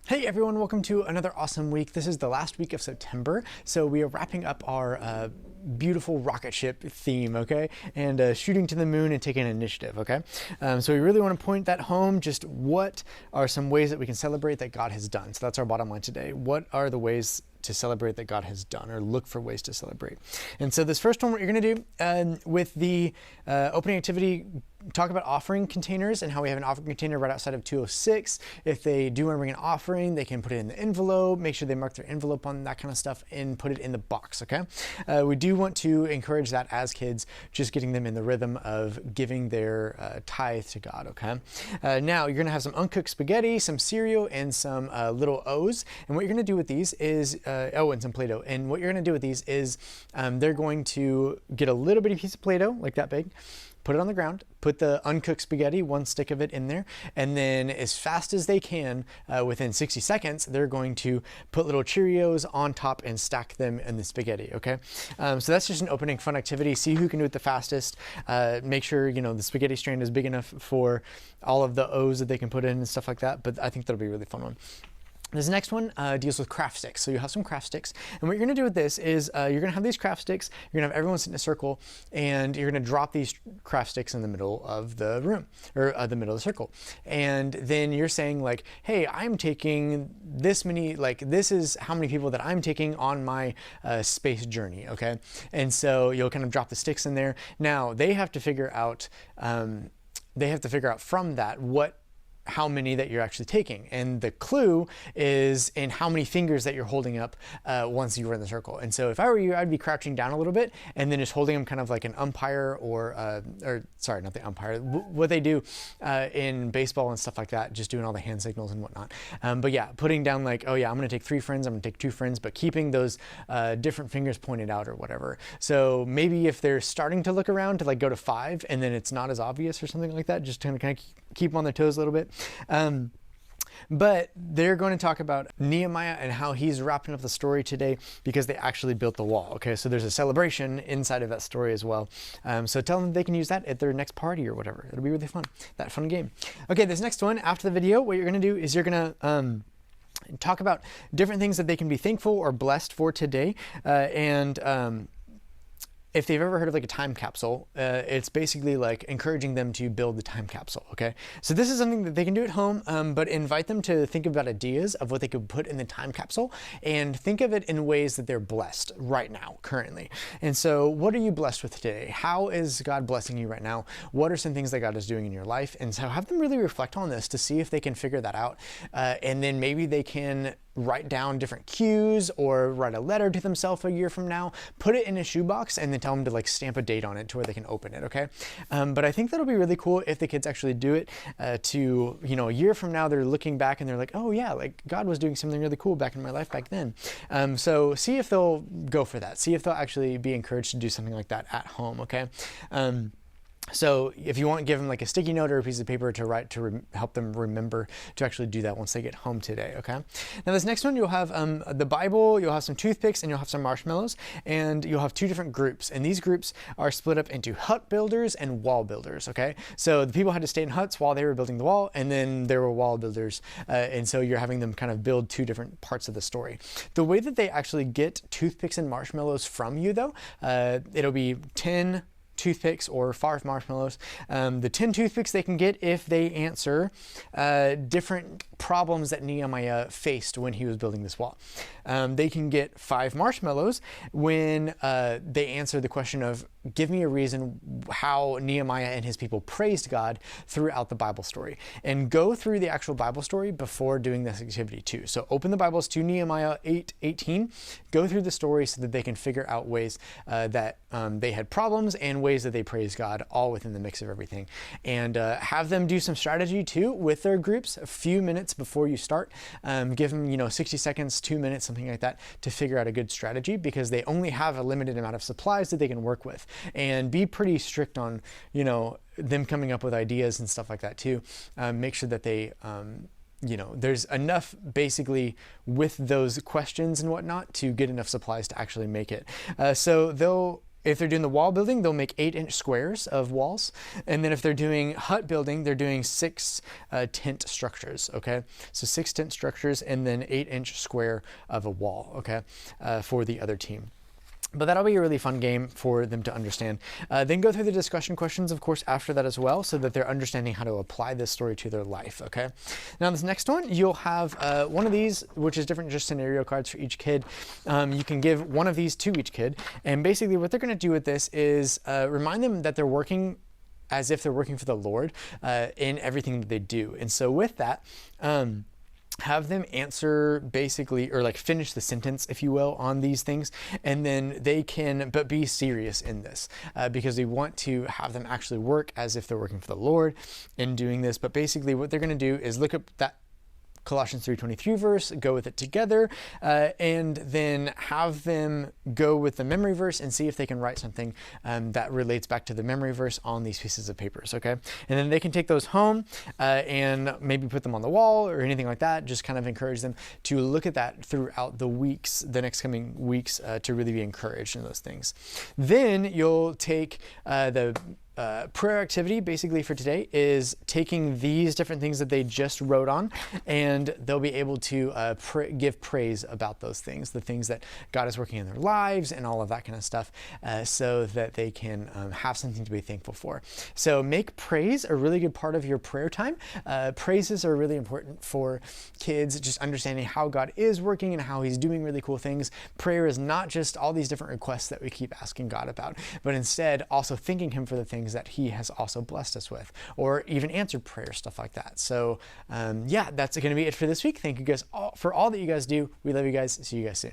Hey everyone, welcome to another awesome week. This is the last week of September, so we are wrapping up our beautiful rocket ship theme, okay? And shooting to the moon and taking initiative, okay? So we really want to point that home, just what are some ways that we can celebrate that God has done. So that's our bottom line today. What are the ways to celebrate that God has done, or look for ways to celebrate? And so this first one, what you're going to do with the opening activity, talk about offering containers and how we have an offering container right outside of 206. If they do want to bring an offering, they can put it in the envelope, make sure they mark their envelope on that kind of stuff, and put it in the box, okay? We do want to encourage that as kids, just getting them in the rhythm of giving their tithe to God, okay? Now, you're going to have some uncooked spaghetti, some cereal, and some little O's. And what you're going to do with these is, and some Play-Doh. And what you're going to do with these is they're going to get a little bitty piece of Play-Doh, like that big, put it on the ground, put the uncooked spaghetti, one stick of it in there, and then as fast as they can, within 60 seconds, they're going to put little Cheerios on top and stack them in the spaghetti, okay? So that's just an opening fun activity. See who can do it the fastest. Make sure, the spaghetti strand is big enough for all of the O's that they can put in and stuff like that, but I think that'll be a really fun one. This next one deals with craft sticks. So you have some craft sticks. And what you're going to do with this is you're going to have these craft sticks. You're going to have everyone sit in a circle, and you're going to drop these craft sticks in the middle of the room, or the middle of the circle. And then you're saying like, hey, I'm taking this many, like this is how many people that I'm taking on my space journey, okay? And so you'll kind of drop the sticks in there. Now they have to figure out, from that how many that you're actually taking. And the clue is in how many fingers that you're holding up once you were in the circle. And so if I were you, I'd be crouching down a little bit and then just holding them kind of like an umpire or sorry, not the umpire, what they do in baseball and stuff like that, just doing all the hand signals and whatnot. But yeah, putting down like, oh yeah, I'm gonna take 3 friends, I'm gonna take 2 friends, but keeping those different fingers pointed out or whatever. So maybe if they're starting to look around to like go to 5 and then it's not as obvious or something like that, just kind of keep them on their toes a little bit. But they're going to talk about Nehemiah and how he's wrapping up the story today because they actually built the wall. Okay, so there's a celebration inside of that story as well. So tell them they can use that at their next party or whatever. It'll be really fun, that fun game. Okay, this next one, after the video, what you're going to do is you're going to talk about different things that they can be thankful or blessed for today. If they've ever heard of like a time capsule, it's basically like encouraging them to build the time capsule, okay? So this is something that they can do at home, but invite them to think about ideas of what they could put in the time capsule and think of it in ways that they're blessed right now, currently. And so what are you blessed with today? How is God blessing you right now? What are some things that God is doing in your life? And so have them really reflect on this to see if they can figure that out. And then maybe they can write down different cues or write a letter to themselves a year from now, put it in a shoebox, and then tell them to like stamp a date on it to where they can open it, okay? But I think that'll be really cool if the kids actually do it to, a year from now, they're looking back and they're like, oh yeah, like God was doing something really cool back in my life back then. So see if they'll go for that. See if they'll actually be encouraged to do something like that at home, okay? So if you want, give them like a sticky note or a piece of paper to write to help them remember to actually do that once they get home today, okay? Now this next one, you'll have the Bible, you'll have some toothpicks, and you'll have some marshmallows, and you'll have 2 different groups. And these groups are split up into hut builders and wall builders, okay? So the people had to stay in huts while they were building the wall, and then there were wall builders. And so you're having them kind of build 2 different parts of the story. The way that they actually get toothpicks and marshmallows from you though, it'll be 10 toothpicks or 5 marshmallows. The 10 toothpicks they can get if they answer different problems that Nehemiah faced when he was building this wall. They can get 5 marshmallows when they answer the question of, give me a reason how Nehemiah and his people praised God throughout the Bible story. And go through the actual Bible story before doing this activity too. So open the Bibles to Nehemiah 8:18, go through the story so that they can figure out ways that they had problems and ways that they praised God, all within the mix of everything. And have them do some strategy too with their groups a few minutes before you start. Give them, 60 seconds, 2 minutes, something like that, to figure out a good strategy, because they only have a limited amount of supplies that they can work with. And be pretty strict on, them coming up with ideas and stuff like that too. Make sure that they, there's enough basically with those questions and whatnot to get enough supplies to actually make it. So they'll if they're doing the wall building, they'll make 8-inch squares of walls. And then if they're doing hut building, they're doing 6 tent structures, okay? So 6 tent structures and then 8-inch square of a wall, okay, for the other team. But that'll be a really fun game for them to understand. Then go through the discussion questions, of course, after that as well, so that they're understanding how to apply this story to their life, okay? Now, this next one, you'll have one of these, which is different, just scenario cards for each kid. You can give one of these to each kid. And basically what they're going to do with this is remind them that they're working as if they're working for the Lord in everything that they do. And so with that, have them answer basically, or like finish the sentence, if you will, on these things. And then they can, but be serious in this because we want to have them actually work as if they're working for the Lord in doing this. But basically what they're going to do is look up that Colossians 3:23 verse, go with it together, and then have them go with the memory verse and see if they can write something that relates back to the memory verse on these pieces of papers, okay? And then they can take those home and maybe put them on the wall or anything like that. Just kind of encourage them to look at that throughout the weeks, the next coming weeks, to really be encouraged in those things. Then you'll take the prayer activity basically for today is taking these different things that they just wrote on, and they'll be able to give praise about those things, the things that God is working in their lives and all of that kind of stuff, so that they can have something to be thankful for. So make praise a really good part of your prayer time. Praises are really important for kids, just understanding how God is working and how he's doing really cool things. Prayer is not just all these different requests that we keep asking God about, but instead also thanking him for the things that he has also blessed us with, or even answered prayer, stuff like that. So yeah, that's going to be it for this week. Thank you guys all for all that you guys do. We love you guys. See you guys soon.